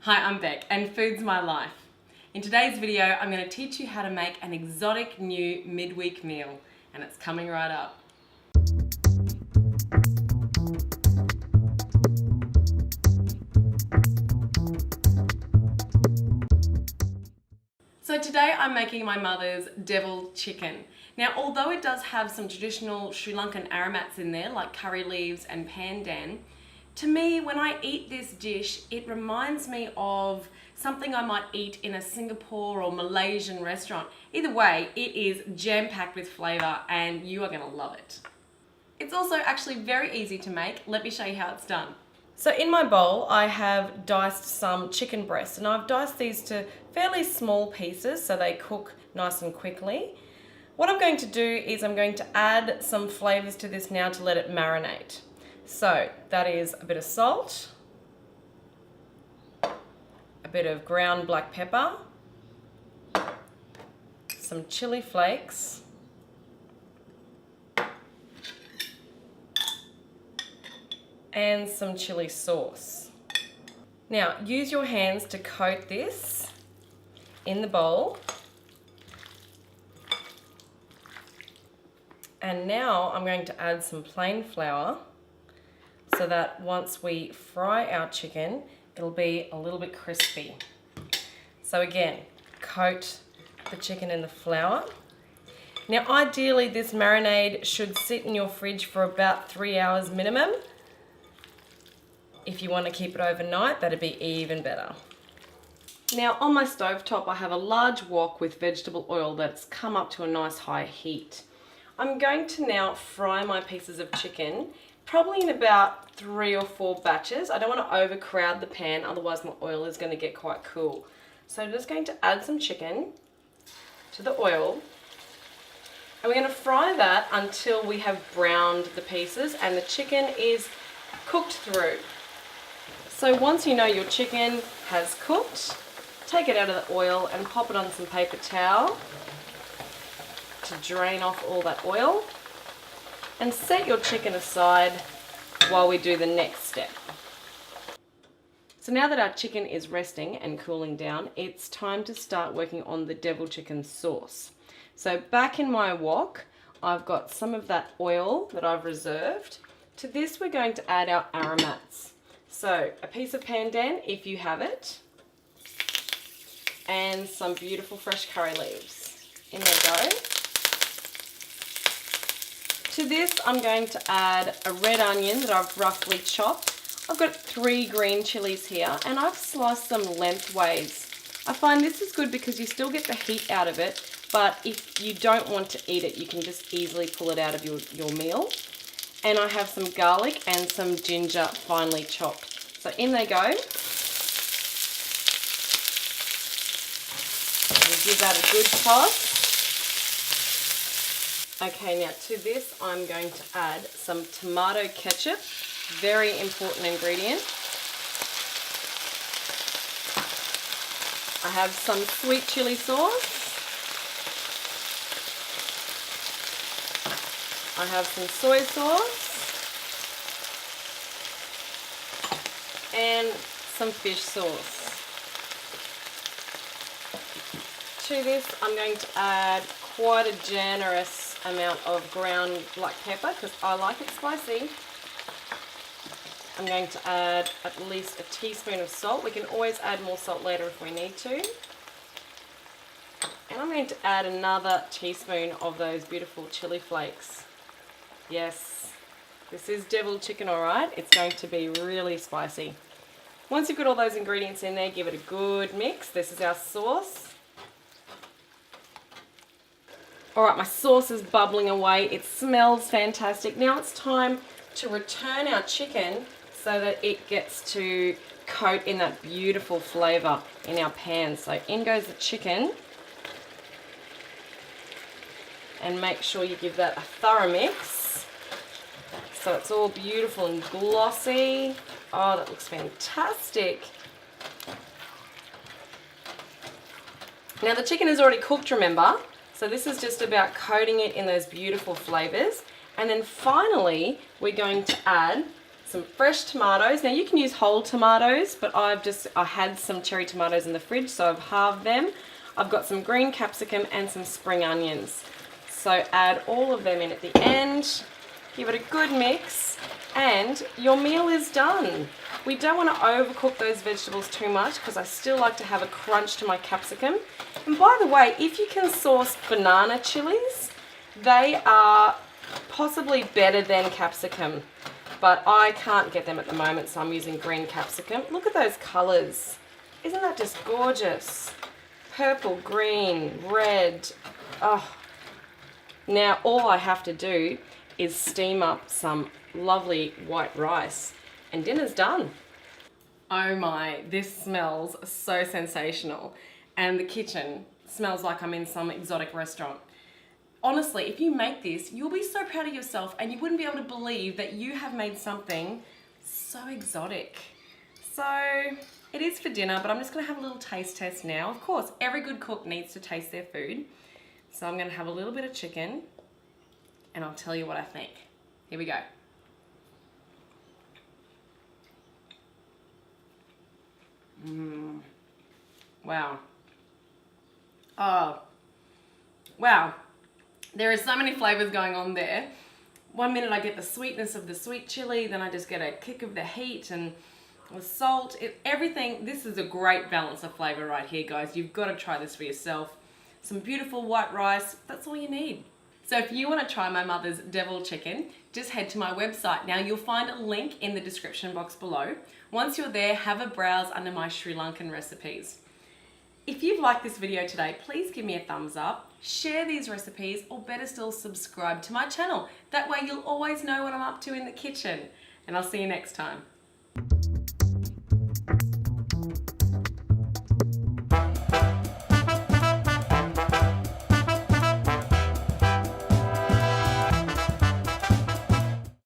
Hi, I'm Beck and food's my life. In today's video, I'm going to teach you how to make an exotic new midweek meal, and it's coming right up. So today I'm making my mother's deviled chicken. Now, although it does have some traditional Sri Lankan aromats in there, like curry leaves and pandan, to me, when I eat this dish, it reminds me of something I might eat in a Singapore or Malaysian restaurant. Either way, it is jam-packed with flavour and you are going to love it. It's also actually very easy to make. Let me show you how it's done. So in my bowl, I have diced some chicken breasts, and I've diced these to fairly small pieces so they cook nice and quickly. What I'm going to do is I'm going to add some flavours to this now to let it marinate. So that is a bit of salt, a bit of ground black pepper, some chili flakes, and some chili sauce. Now use your hands to coat this in the bowl. And now I'm going to add some plain flour so that once we fry our chicken, it'll be a little bit crispy. So again, coat the chicken in the flour. Now ideally this marinade should sit in your fridge for about 3 hours minimum. If you want to keep it overnight, that'd be even better. Now on my stovetop I have a large wok with vegetable oil that's come up to a nice high heat. I'm going to now fry my pieces of chicken, probably in about 3 or 4 batches. I don't want to overcrowd the pan, otherwise my oil is going to get quite cool. So I'm just going to add some chicken to the oil, and we're going to fry that until we have browned the pieces and the chicken is cooked through. So once you know your chicken has cooked, take it out of the oil and pop it on some paper towel to drain off all that oil, and set your chicken aside while we do the next step. So now that our chicken is resting and cooling down, it's time to start working on the deviled chicken sauce. So back in my wok, I've got some of that oil that I've reserved. To this we're going to add our aromats. So a piece of pandan if you have it, and some beautiful fresh curry leaves. In they go. To this I'm going to add a red onion that I've roughly chopped. I've got 3 green chilies here and I've sliced them lengthways. I find this is good because you still get the heat out of it, but if you don't want to eat it, you can just easily pull it out of your meal. And I have some garlic and some ginger finely chopped. So in they go. And give that a good toss. Okay, now to this I'm going to add some tomato ketchup, very important ingredient. I have some sweet chili sauce. I have some soy sauce and some fish sauce. To this I'm going to add quite a generous amount of ground black pepper because I like it spicy. I'm going to add at least a teaspoon of salt. We can always add more salt later if we need to. And I'm going to add another teaspoon of those beautiful chili flakes. Yes, this is deviled chicken, alright. It's going to be really spicy. Once you've got all those ingredients in there, give it a good mix. This is our sauce. Alright, my sauce is bubbling away. It smells fantastic. Now it's time to return our chicken so that it gets to coat in that beautiful flavour in our pan. So in goes the chicken. And make sure you give that a thorough mix so it's all beautiful and glossy. Oh, that looks fantastic. Now the chicken is already cooked, remember? So this is just about coating it in those beautiful flavours. And then finally, we're going to add some fresh tomatoes. Now you can use whole tomatoes, but I had some cherry tomatoes in the fridge, so I've halved them. I've got some green capsicum and some spring onions. So add all of them in at the end, give it a good mix, and your meal is done. We don't want to overcook those vegetables too much because I still like to have a crunch to my capsicum. And by the way, if you can source banana chilies, they are possibly better than capsicum, but I can't get them at the moment, so I'm using green capsicum. Look at those colours. Isn't that just gorgeous? Purple, green, red. Oh. Now all I have to do is steam up some lovely white rice and dinner's done. Oh my, this smells so sensational. And the kitchen smells like I'm in some exotic restaurant. Honestly, if you make this, you'll be so proud of yourself and you wouldn't be able to believe that you have made something so exotic. So it is for dinner, but I'm just gonna have a little taste test now. Of course, every good cook needs to taste their food. So I'm gonna have a little bit of chicken and I'll tell you what I think. Here we go. Wow. Oh, wow. There are so many flavors going on there. One minute I get the sweetness of the sweet chili, then I just get a kick of the heat and the salt. Everything, this is a great balance of flavor right here, guys. You've got to try this for yourself. Some beautiful white rice, that's all you need. So if you want to try my mother's devil chicken, just head to my website. Now you'll find a link in the description box below. Once you're there, have a browse under my Sri Lankan recipes. If you've liked this video today, please give me a thumbs up, share these recipes, or better still, subscribe to my channel. That way you'll always know what I'm up to in the kitchen. And I'll see you next time.